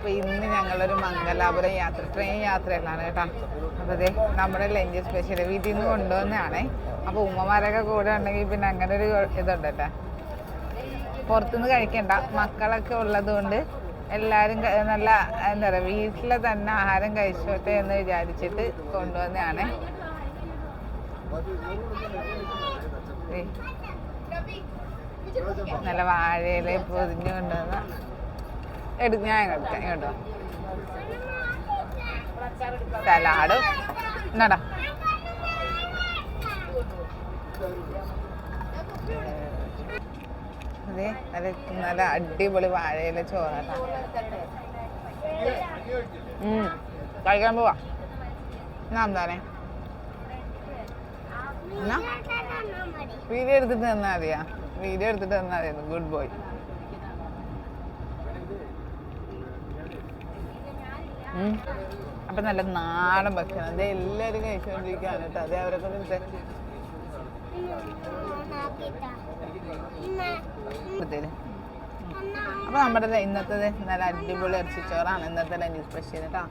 അപ്പോൾ ഇന്ന് ഞങ്ങളൊരു മംഗലാപുരം ട്രെയിൻ യാത്രയിലാണ് കേട്ടോ. അപ്പോൾ അതെ നമ്മുടെ ലഞ്ച് സ്പെഷ്യൽ വീട്ടിൽ നിന്ന് കൊണ്ടുവന്നതാണേ. അപ്പോൾ ഉമ്മമാരൊക്കെ കൂടെ ഉണ്ടെങ്കിൽ പിന്നെ അങ്ങനെ ഒരു ഇതുണ്ട് കേട്ടോ. പുറത്തുനിന്ന് കഴിക്കണ്ട, മക്കളൊക്കെ ഉള്ളത് കൊണ്ട് എല്ലാവരും നല്ല എന്താ പറയുക വീട്ടിൽ തന്നെ ആഹാരം കഴിച്ചോട്ടെ എന്ന് വിചാരിച്ചിട്ട് കൊണ്ടുവന്നതാണേ. നല്ല വാഴയില പൊതിഞ്ഞു കൊണ്ടുവന്ന ഞാൻ എടുക്കാം കേട്ടോ. സലാഡ് എന്നാടാ അതെ നല്ല അടിപൊളി വാഴയില ചോറാട്ടാ. കഴിക്കാൻ പോവാ എന്താണേ എന്നാ വീഡിയോ എടുത്തിട്ട് തന്നാ മതിയാ, വീഡിയോ എടുത്തിട്ട് തന്നാ മതിയായിരുന്നു. Good boy. അപ്പം നല്ല നാടൻ ഭക്ഷണം അത് എല്ലാവരും കഴിച്ചുകൊണ്ടിരിക്കുകയാണ് കേട്ടോ. അതേ അവരെ കൊണ്ട് അപ്പോൾ നമ്മുടെ ഇന്നത്തെ നല്ല അടിപൊളി ഇറച്ചിച്ചോറാണ് ഇന്നത്തെ ലഞ്ച് സ്പെഷ്യൽ കേട്ടോ.